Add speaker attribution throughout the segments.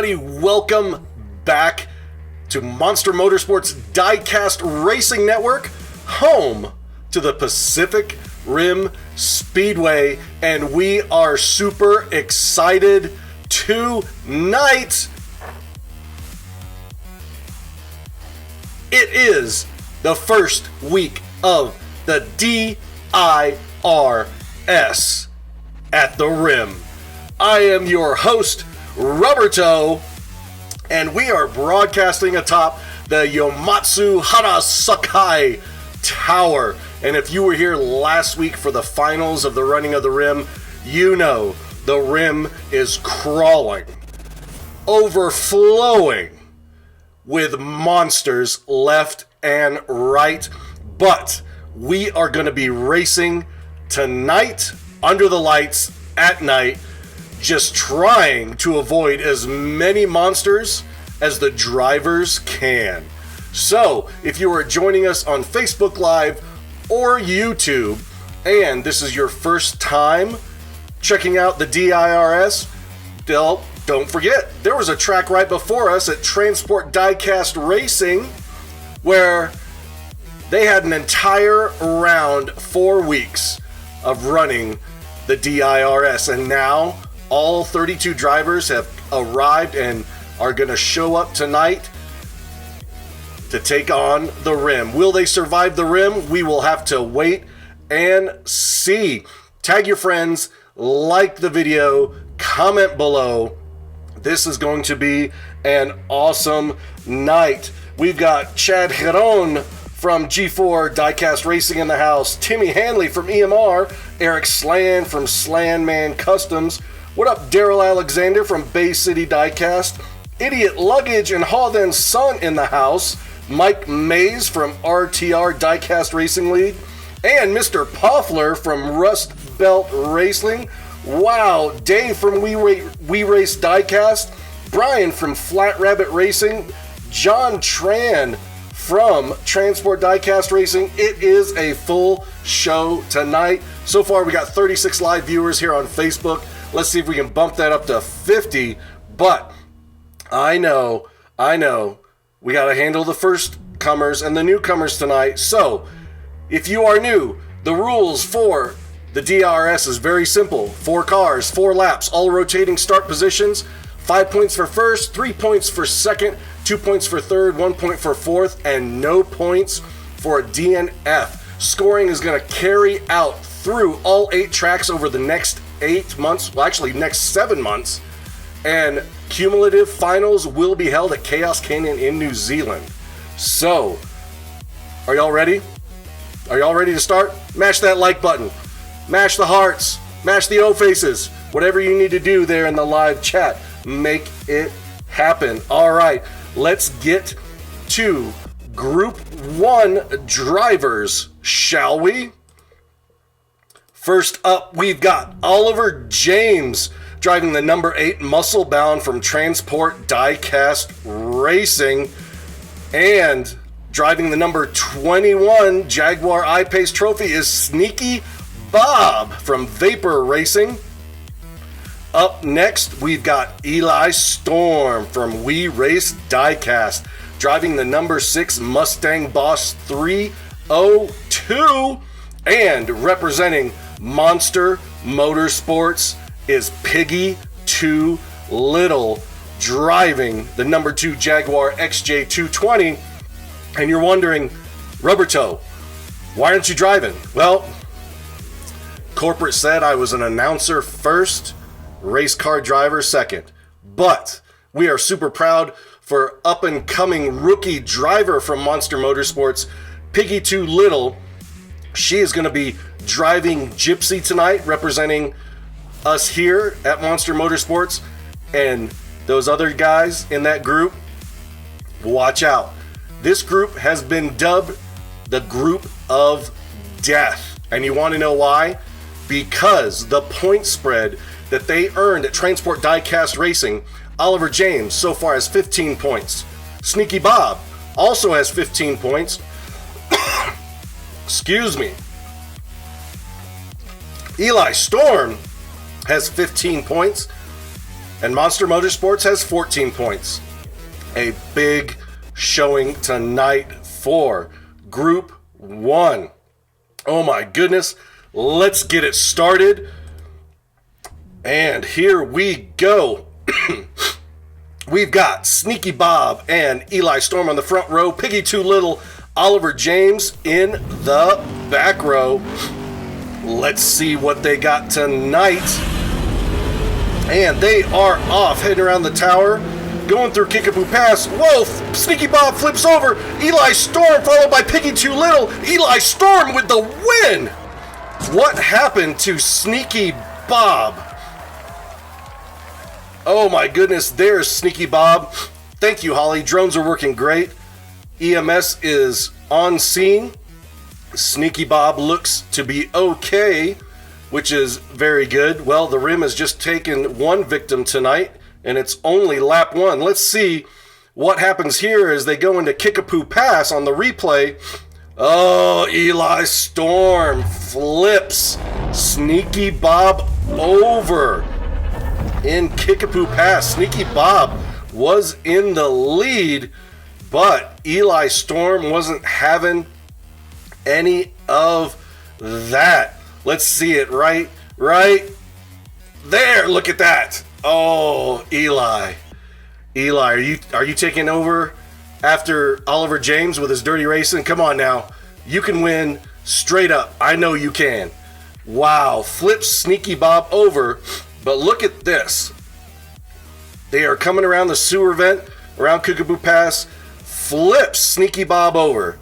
Speaker 1: everybody. Welcome back to Monster Motorsports Diecast Racing Network, home to the Pacific Rim Speedway, and we are super excited tonight. It is the first week of the DIRS at the Rim. I am your host, Roberto, and we are broadcasting atop the Yomatsu Harasakai Tower. And if you were here last week for the finals of the running of the Rim, you know the Rim is crawling, overflowing with monsters left and right. But we are going to be racing tonight under the lights at night, just trying to avoid as many monsters as the drivers can. So, if you are joining us on Facebook Live or YouTube, and this is your first time checking out the DIRS, don't forget, there was a track right before us at Transport Diecast Racing where they had an entire round, 4 weeks of running the DIRS, and now all 32 drivers have arrived and are going to show up tonight to take on the Rim. Will they survive the Rim? We will have to wait and see. Tag your friends, like the video, comment below. This is going to be an awesome night. We've got Chad Giron from G4 Diecast Racing in the house, Timmy Hanley from EMR, Eric Slan from Slanman Customs. What up, Daryl Alexander from Bay City Diecast, Idiot Luggage and Hawthen's Son in the house, Mike Mays from RTR Diecast Racing League, and Mr. Poffler from Rust Belt Racing. Wow, Dave from We Race Diecast, Brian from Flat Rabbit Racing, John Tran from Transport Diecast Racing. It is a full show tonight. So far, we got 36 live viewers here on Facebook. Let's see if we can bump that up to 50. But I know, we got to handle the first comers and the newcomers tonight. So, if you are new, the rules for the DRS is very simple. 4 cars, 4 laps, all rotating start positions. 5 points for first, 3 points for second, 2 points for third, 1 point for fourth, and no points for DNF. Scoring is going to carry out through all 8 tracks over the next 8 months, well actually next 7 months, and cumulative finals will be held at Chaos Canyon in New Zealand. So, are y'all ready? Are y'all ready to start? Mash that like button, mash the hearts, mash the O faces, whatever you need to do there in the live chat. Make it happen. All right, let's get to Group 1 drivers, shall we? First up, we've got Oliver James driving the number 8 Muscle Bound from Transport Diecast Racing, and driving the number 21 Jaguar I-Pace Trophy is Sneaky Bob from Vapor Racing. Up next, we've got Eli Storm from We Race Diecast, driving the number 6 Mustang Boss 302, and representing Monster Motorsports is Piggy 2 Little, driving the number 2 Jaguar XJ220. And you're wondering, Roberto, why aren't you driving? Well, corporate said I was an announcer first, race car driver second. But we are super proud for up-and-coming rookie driver from Monster Motorsports, Piggy 2 Little. She is going to be driving Gypsy tonight, representing us here at Monster Motorsports. And those other guys in that group, watch out. This group has been dubbed the Group of Death. And you want to know why? Because the point spread that they earned at Transport Diecast Racing, Oliver James so far has 15 points. Sneaky Bob also has 15 points. Excuse me. Eli Storm has 15 points. and Monster Motorsports has 14 points. A big showing tonight for Group 1. Oh my goodness, let's get it started. And here we go. We've got Sneaky Bob and Eli Storm on the front row, Piggy Too Little, Oliver James in the back row. Let's see what they got tonight. And they are off, heading around the tower, going through Kickapoo Pass. Whoa, Sneaky Bob flips over. Eli Storm followed by Piggy Too Little. Eli Storm with the win. What happened to Sneaky Bob? Oh my goodness, there's Sneaky Bob. Thank you, Holly. Drones are working great. EMS is on scene. Sneaky Bob looks to be okay, which is very good. Well, the rim has just taken one victim tonight, and it's only lap 1. Let's see what happens here as they go into Kickapoo Pass on the replay. Oh, Eli Storm flips Sneaky Bob over in Kickapoo Pass. Sneaky Bob was in the lead, but Eli Storm wasn't having any of that. Let's see it right there. Look at that. Oh, Eli, are you taking over after Oliver James with his dirty racing? Come on now, you can win straight up. I know you can. Wow, flips Sneaky Bob over. But look at this. They are coming around the sewer vent, around Kickapoo Pass, flips Sneaky Bob over.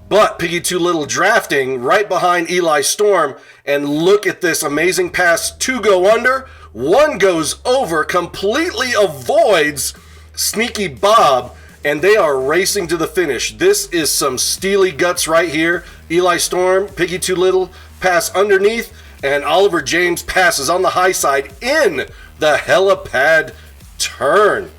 Speaker 1: But Piggy Too Little drafting right behind Eli Storm. And look at this amazing pass. 2 go under, 1 goes over, completely avoids Sneaky Bob, and they are racing to the finish. This is some steely guts right here. Eli Storm, Piggy Too Little, pass underneath, and Oliver James passes on the high side in the helipad turn.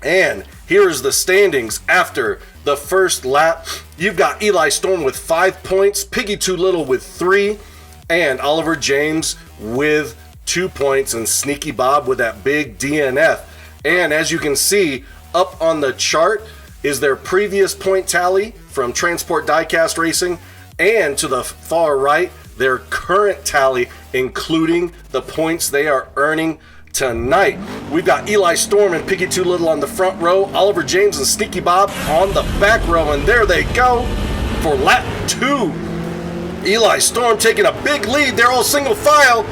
Speaker 1: And here is the standings after the first lap. You've got Eli Storm with 5 points, Piggy Too Little with 3, and Oliver James with 2 points, and Sneaky Bob with that big DNF. And as you can see, up on the chart is their previous point tally from Transport Diecast Racing, and to the far right, their current tally, including the points they are earning tonight. We've got Eli Storm and Piggy Too Little on the front row, Oliver James and Sneaky Bob on the back row, and there they go for lap 2. Eli Storm taking a big lead. They're all single file.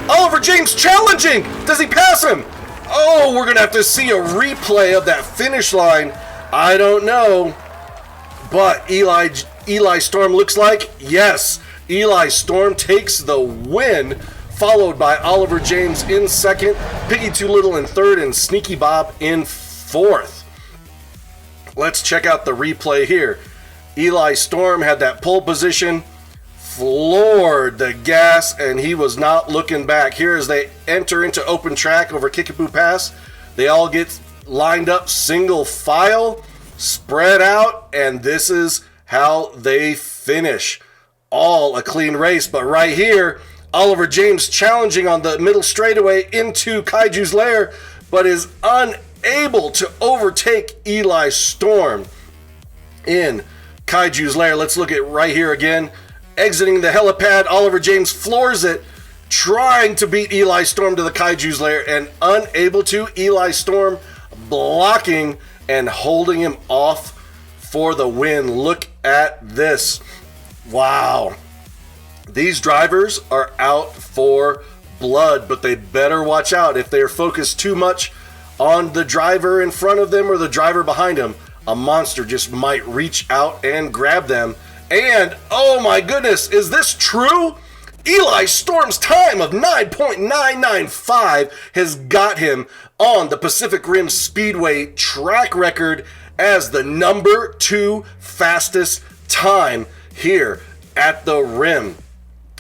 Speaker 1: Oliver James challenging. Does he pass him? Oh, we're going to have to see a replay of that finish line. I don't know. But Eli Storm looks like, yes, Eli Storm takes the win, followed by Oliver James in second, Piggy Too Little in third, and Sneaky Bob in fourth. Let's check out the replay here. Eli Storm had that pole position, floored the gas, and he was not looking back. Here as they enter into open track over Kickapoo Pass, they all get lined up single file, spread out, and this is how they finish. All a clean race, but right here, Oliver James challenging on the middle straightaway into Kaiju's lair, but is unable to overtake Eli Storm in Kaiju's lair. Let's look at right here again. Exiting the helipad, Oliver James floors it, trying to beat Eli Storm to the Kaiju's lair, and unable to. Eli Storm blocking and holding him off for the win. Look at this. Wow. These drivers are out for blood, but they better watch out. If they're focused too much on the driver in front of them or the driver behind them, a monster just might reach out and grab them. And, oh my goodness, is this true? Eli Storm's time of 9.995 has got him on the Pacific Rim Speedway track record as the number 2 fastest time here at the rim.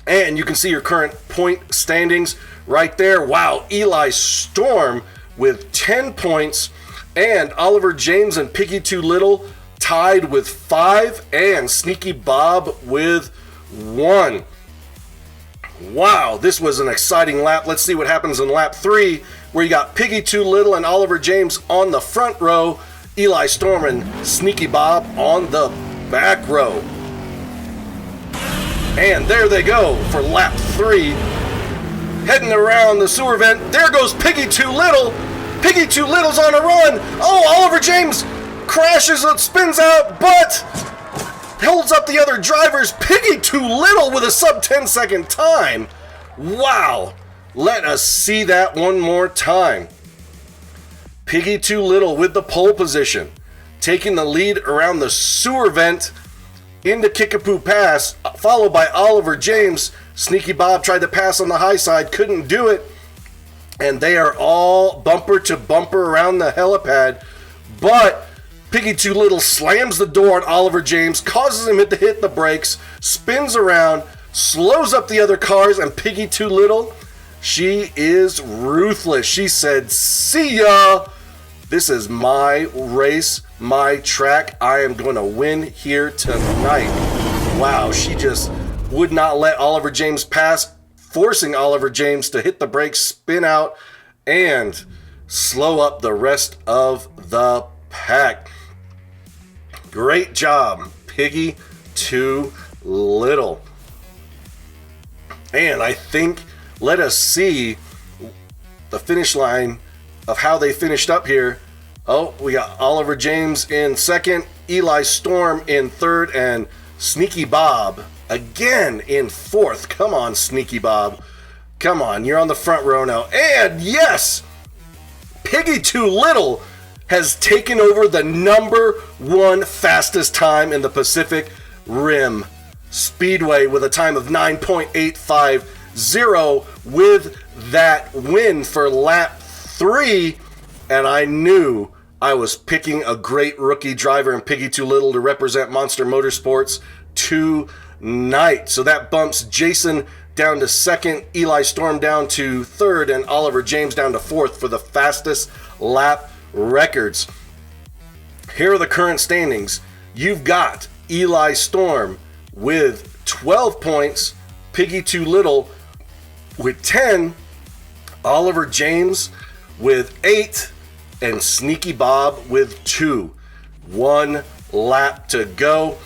Speaker 1: And you can see your current point standings right there. Wow, Eli Storm with 10 points, and Oliver James and Piggy Too Little tied with 5, and Sneaky Bob with 1. Wow, this was an exciting lap. Let's see what happens in lap 3. where you got Piggy Too Little and Oliver James on the front row, Eli Storm and Sneaky Bob on the back row. And there they go for lap 3. Heading around the sewer vent. There goes Piggy Too Little. Piggy Too Little's on a run. Oh, Oliver James crashes and spins out, but holds up the other drivers. Piggy Too Little with a sub 10-second time. Wow. Let us see that one more time. Piggy Too Little with the pole position, taking the lead around the sewer vent into Kickapoo Pass, followed by Oliver James. Sneaky Bob tried to pass on the high side, couldn't do it, and they are all bumper to bumper around the helipad, but Piggy Too Little slams the door on Oliver James, causes him to hit the brakes, spins around, slows up the other cars, and Piggy Too Little, she is ruthless. She said, "See ya! This is my race, my track. I am going to win here tonight." Wow, she just would not let Oliver James pass, forcing Oliver James to hit the brakes, spin out, and slow up the rest of the pack. Great job, Piggy Too Little. And I think, let us see the finish line of how they finished up here. Oh, we got Oliver James in second, Eli Storm in third, and Sneaky Bob again in fourth. Come on, Sneaky Bob. Come on, you're on the front row now. And yes, Piggy Too Little has taken over the number 1 fastest time in the Pacific Rim Speedway with a time of 9.850 with that win for lap 3. And I knew I was picking a great rookie driver in Piggy Too Little to represent Monster Motorsports tonight. So that bumps Jason down to second, Eli Storm down to third, and Oliver James down to fourth for the fastest lap records. Here are the current standings. You've got Eli Storm with 12 points, Piggy Too Little with 10, Oliver James with 8, and Sneaky Bob with 2. 1 lap to go.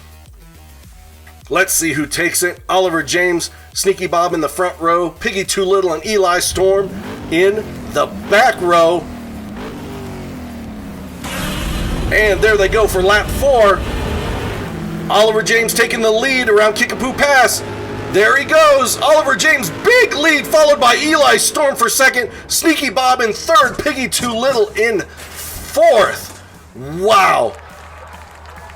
Speaker 1: Let's see who takes it. Oliver James, Sneaky Bob in the front row, Piggy Too Little and Eli Storm in the back row. And there they go for lap 4. Oliver James taking the lead around Kickapoo Pass. There he goes. Oliver James, big lead, followed by Eli Storm for second, Sneaky Bob in third, Piggy Too Little in fourth. Wow.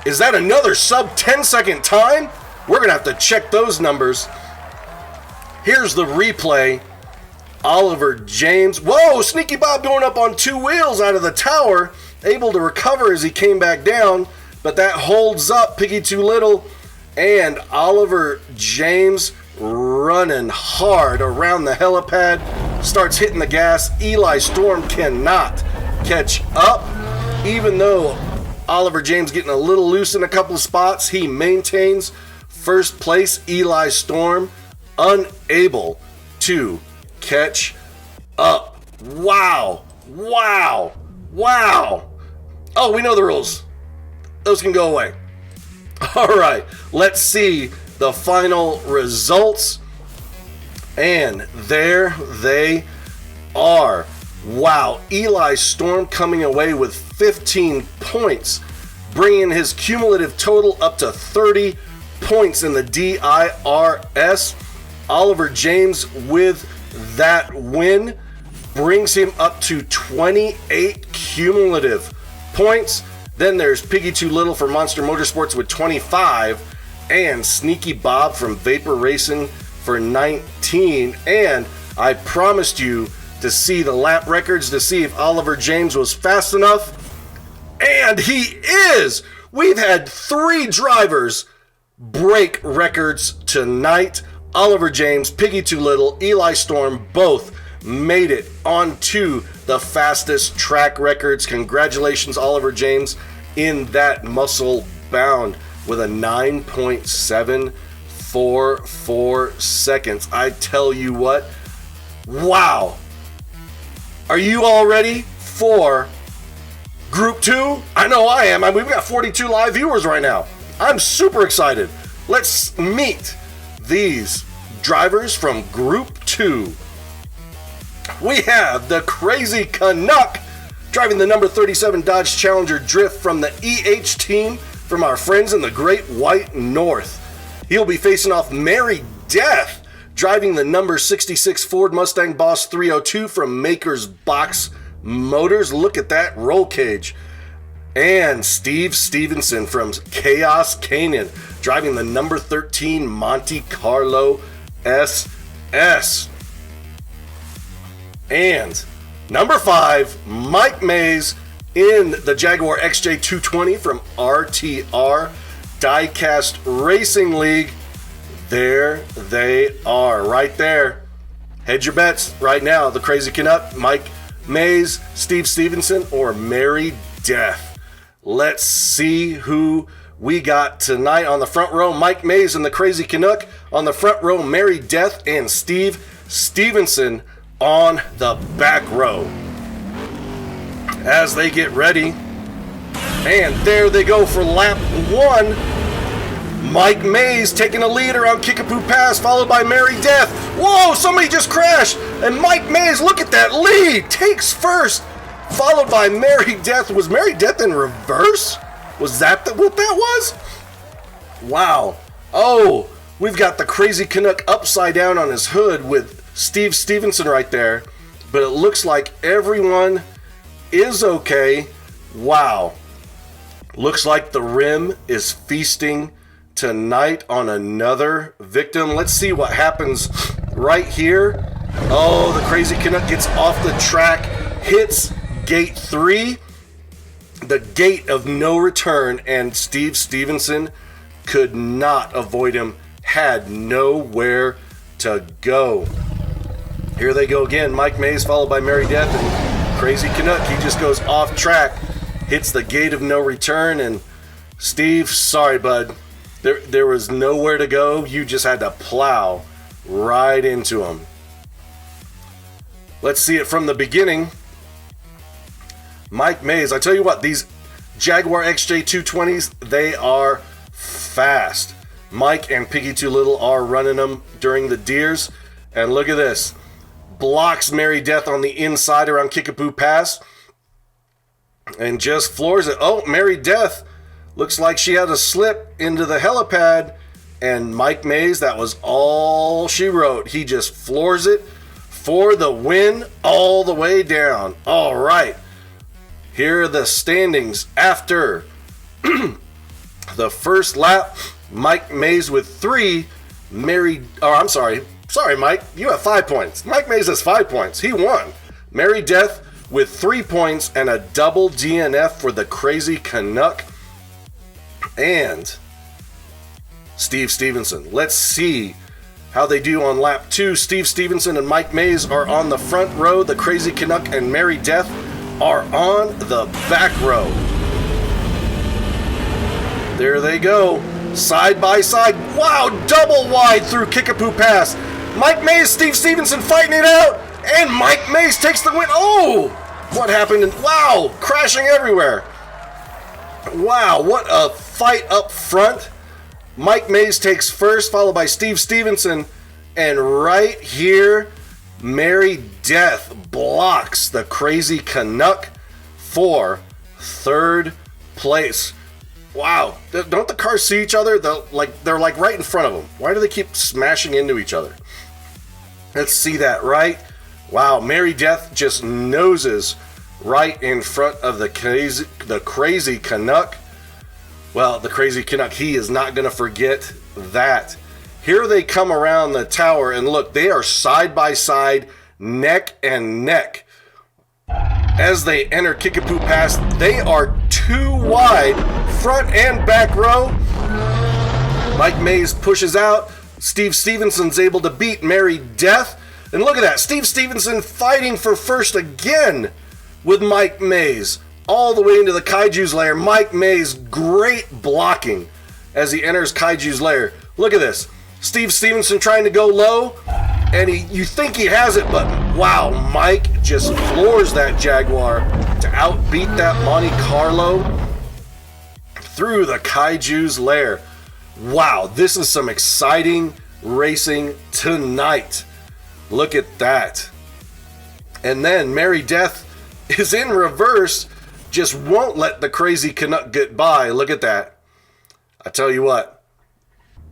Speaker 1: Is that another sub 10-second time? We're going to have to check those numbers. Here's the replay. Oliver James. Whoa, Sneaky Bob going up on 2 wheels out of the tower. Able to recover as he came back down. But that holds up Piggy Too Little. And Oliver James running hard around the helipad. Starts hitting the gas. Eli Storm cannot catch up. Even though Oliver James getting a little loose in a couple of spots, he maintains first place. Eli Storm unable to catch up. Wow. Wow. Wow. Oh, we know the rules. Those can go away. All right, let's see the final results. And there they are. Wow, Eli Storm coming away with 15 points, bringing his cumulative total up to 30 points in the DIRS. Oliver James with that win brings him up to 28 cumulative points. Then there's Piggy Too Little for Monster Motorsports with 25, and Sneaky Bob from Vapor Racing for 19. And I promised you to see the lap records to see if Oliver James was fast enough, and he is! We've had 3 drivers break records tonight. Oliver James, Piggy Too Little, Eli Storm both made it onto the fastest track records. Congratulations, Oliver James, in that muscle bound with a 9.744 seconds. I tell you what, wow. Are you all ready for Group 2? I know I am. We've got 42 live viewers right now. I'm super excited. Let's meet these drivers from Group 2. We have the Crazy Canuck driving the number 37 Dodge Challenger Drift from the EH team from our friends in the Great White North. He'll be facing off Mary Death driving the number 66 Ford Mustang Boss 302 from Maker's Box Motors. Look at that roll cage. And Steve Stevenson from Chaos Canyon driving the number 13 Monte Carlo SS. And number 5, Mike Mays in the Jaguar XJ220 from RTR Diecast Racing League. There they are, right there. Hedge your bets right now. The Crazy Canuck, Mike Mays, Steve Stevenson, or Mary Death. Let's see who we got tonight on the front row. Mike Mays and the Crazy Canuck. On the front row, Mary Death and Steve Stevenson on the back row. As they get ready, and there they go for lap 1. Mike Mays taking a lead around Kickapoo Pass, followed by Mary Death. Whoa, somebody just crashed, and Mike Mays, look at that lead, takes first, followed by Mary Death. Was Mary Death in reverse? Was that what that was? Wow. Oh, we've got the Crazy Canuck upside down on his hood with Steve Stevenson right there, but it looks like everyone is okay. Wow. Looks like the rim is feasting tonight on another victim. Let's see what happens right here. Oh, the Crazy Canuck gets off the track, hits gate 3, the gate of no return, and Steve Stevenson could not avoid him, had nowhere to go. Here they go again. Mike Mays followed by Mary Death, and Crazy Canuck, he just goes off track, hits the gate of no return, and Steve, sorry bud, there was nowhere to go. You just had to plow right into him. Let's see it from the beginning. Mike Mays, I tell you what, these Jaguar XJ220s, they are fast. Mike and Piggy Too Little are running them during the Deers, and look at this. Blocks Mary Death on the inside around Kickapoo Pass and just floors it. Oh, Mary Death looks like she had a slip into the helipad, and Mike Mays, that was all she wrote. He just floors it for the win all the way down. All right, here are the standings after the first lap. Mike Mays with 3, Sorry, Mike, you have 5 points. Mike Mays has 5 points. He won. Mary Death with 3 points and a double DNF for the Crazy Canuck. And Steve Stevenson. Let's see how they do on lap 2. Steve Stevenson and Mike Mays are on the front row. The Crazy Canuck and Mary Death are on the back row. There they go. Side by side. Wow, double wide through Kickapoo Pass. Mike Mays, Steve Stevenson fighting it out, and Mike Mays takes the win. Oh, what happened? Wow, crashing everywhere. Wow, what a fight up front. Mike Mays takes first, followed by Steve Stevenson, and right here, Mary Death blocks the Crazy Canuck for third place. Wow, don't the cars see each other? They're like right in front of them. Why do they keep smashing into each other? Let's see that right. Wow, Mary Death just noses right in front of the Crazy Canuck. Well, the Crazy Canuck, he is not going to forget that. Here they come around the tower, and look, they are side by side, neck and neck. As they enter Kickapoo Pass, they are too wide, front and back row. Mike Mays pushes out. Steve Stevenson's able to beat Mary Death. And look at that, Steve Stevenson fighting for first again with Mike Mays. All the way into the Kaiju's lair. Mike Mays, great blocking as he enters Kaiju's lair. Look at this. Steve Stevenson trying to go low. And you think he has it, but wow, Mike just floors that Jaguar to outbeat that Monte Carlo through the Kaiju's lair. Wow, this is some exciting racing tonight. Look at that. And then Mary Death is in reverse, just won't let the crazy Canuck get by. Look at that. I tell you what,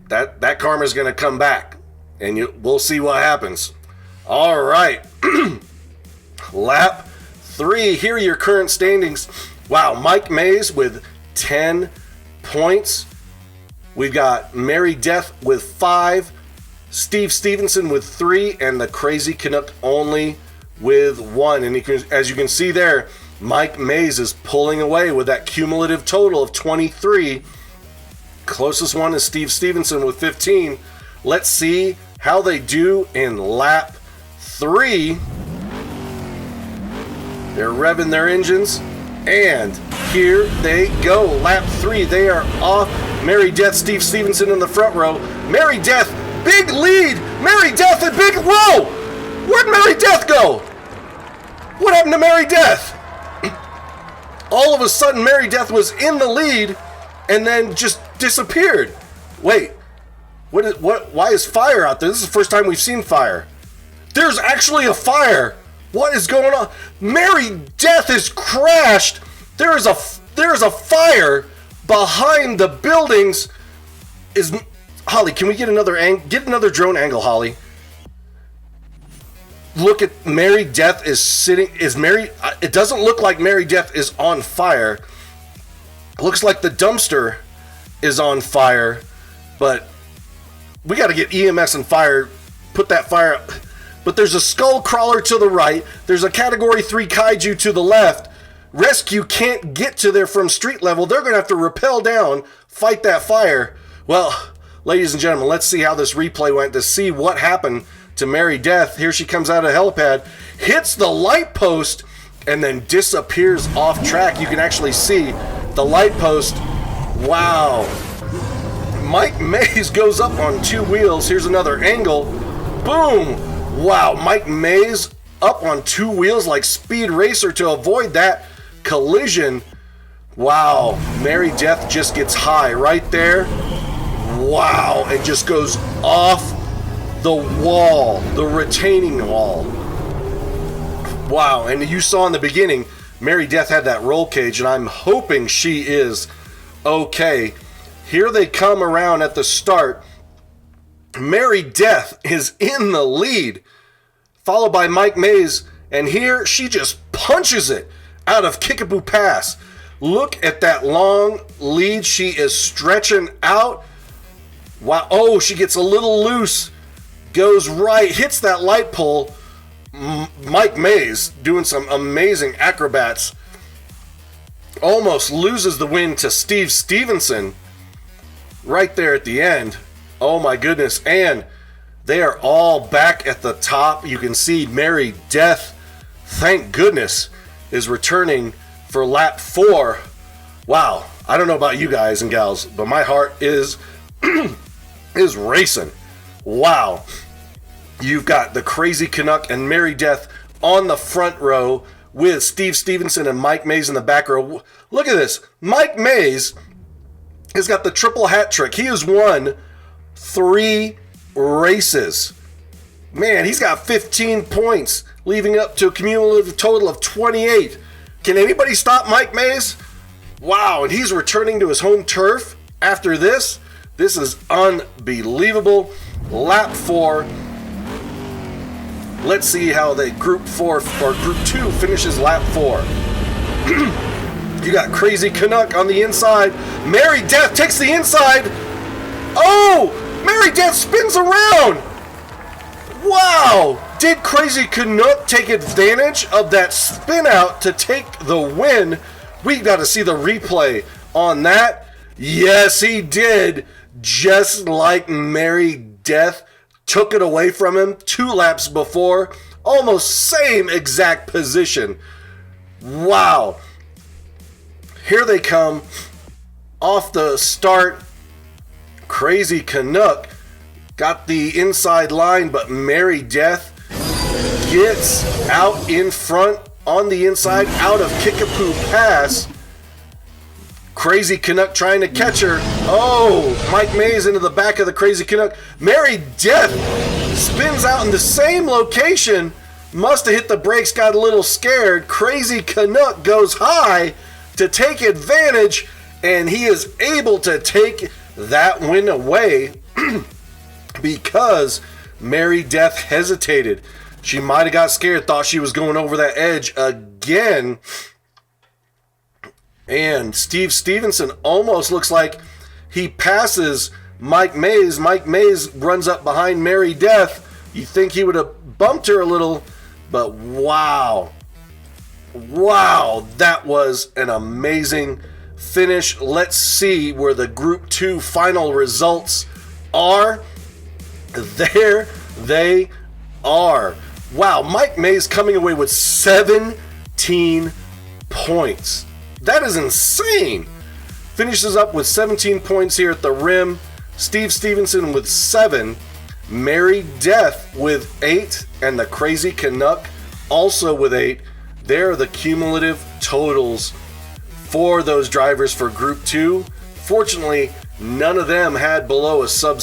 Speaker 1: that karma's going to come back, and we'll see what happens. All right. Lap 3. Here are your current standings. Wow, Mike Mays with 10 points. We've got Mary Death with 5, Steve Stevenson with 3, and the Crazy Canuck only with 1. And as you can see there, Mike Mays is pulling away with that cumulative total of 23. Closest one is Steve Stevenson with 15. Let's see how they do in lap 3. They're revving their engines, and here they go. Lap 3, they are off. Mary Death, Steve Stevenson in the front row. Mary Death, big lead. Mary Death, a big, whoa! Where'd Mary Death go? What happened to Mary Death? All of a sudden, Mary Death was in the lead and then just disappeared. Wait, why is fire out there? This is the first time we've seen fire. There's actually a fire. What is going on? Mary Death is crashed. There is a fire behind the buildings. Holly, can we get another drone angle, Holly? Look at Mary Death is sitting. It doesn't look like Mary Death is on fire. It looks like the dumpster is on fire, but we got to get EMS and fire. Put that fire up. But there's a skull crawler to the right. There's a Category 3 kaiju to the left. Rescue can't get to there from street level. They're going to have to rappel down, fight that fire. Well, ladies and gentlemen, let's see how this replay went to see what happened to Mary Death. Here she comes out of the helipad, hits the light post, and then disappears off track. You can actually see the light post. Wow. Mike Mays goes up on 2 wheels. Here's another angle. Boom. Wow, Mike Mays up on 2 wheels like Speed Racer to avoid that collision. Wow, Mary Death just gets high right there. Wow, it just goes off the wall, the retaining wall. Wow, and you saw in the beginning, Mary Death had that roll cage, and I'm hoping she is okay. Here they come around at the start. Mary Death is in the lead, followed by Mike Mays, and here she just punches it out of Kickapoo Pass. Look at that long lead. She is stretching out. Wow. Oh, she gets a little loose, goes right, hits that light pole. Mike Mays doing some amazing acrobats. Almost loses the win to Steve Stevenson right there at the end. Oh my goodness. And they are all back at the top. You can see Mary Death, thank goodness, is returning for lap 4. Wow. I don't know about you guys and gals, but my heart is is racing. Wow. You've got the Crazy Canuck and Mary Death on the front row with Steve Stevenson and Mike Mays in the back row. Look at this. Mike Mays has got the triple hat trick. He has won 3 races. Man, he's got 15 points, leaving up to a cumulative total of 28. Can anybody stop Mike Mays? Wow, and he's returning to his home turf after this. This is unbelievable. Lap 4. Let's see how the Group 4 or Group 2 finishes lap 4. You got Crazy Canuck on the inside. Mary Death takes the inside. Oh! Mary Death spins around! Wow! Did Crazy Canuck take advantage of that spin out to take the win? We got to see the replay on that. Yes, he did. Just like Mary Death took it away from him 2 laps before. Almost same exact position. Wow. Here they come off the start. Crazy Canuck got the inside line, but Mary Death gets out in front on the inside out of Kickapoo Pass. Crazy Canuck trying to catch her. Oh, Mike Mays into the back of the Crazy Canuck. Mary Death spins out in the same location. Must have hit the brakes, got a little scared. Crazy Canuck goes high to take advantage, and he is able to take that win away because Mary Death hesitated. She might have got scared, thought she was going over that edge again. And Steve Stevenson almost looks like he passes Mike Mays. Mike Mays runs up behind Mary Death. You think he would have bumped her a little, but wow. Wow, that was an amazing finish. Let's see where the Group 2 final results are. There they are. Wow, Mike Mays coming away with 17 points. That is insane. Finishes up with 17 points here at the rim. Steve Stevenson with 7. Mary Death with 8. And the Crazy Canuck also with 8. There are the cumulative totals for those drivers for Group 2. Fortunately, none of them had below a sub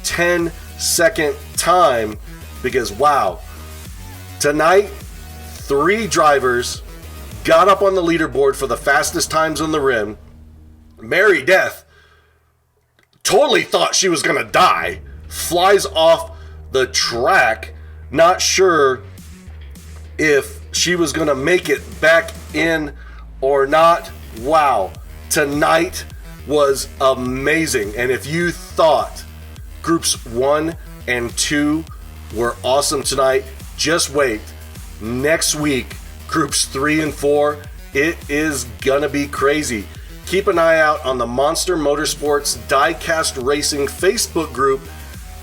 Speaker 1: 10 second time because, wow, tonight, 3 drivers got up on the leaderboard for the fastest times on the rim. Mary Death totally thought she was going to die. Flies off the track. Not sure if she was going to make it back in or not. Wow. Tonight was amazing. And if you thought Groups 1 and 2 were awesome tonight, just wait. Next week, Groups 3 and 4, it is gonna be crazy. Keep an eye out on the Monster Motorsports Diecast Racing Facebook group.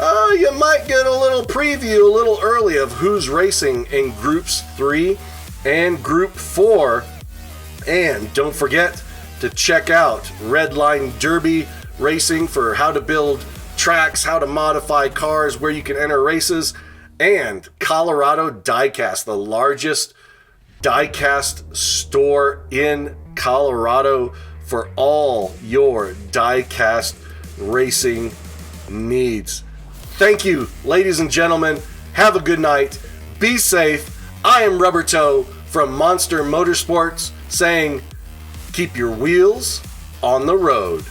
Speaker 1: You might get a little preview a little early of who's racing in Groups 3 and Group 4. And don't forget to check out Redline Derby Racing for how to build tracks, how to modify cars, where you can enter races, and Colorado Diecast, the largest diecast store in Colorado for all your diecast racing needs. Thank you, ladies and gentlemen. Have a good night. Be safe. I am Rubber Toe from Monster Motorsports saying, keep your wheels on the road.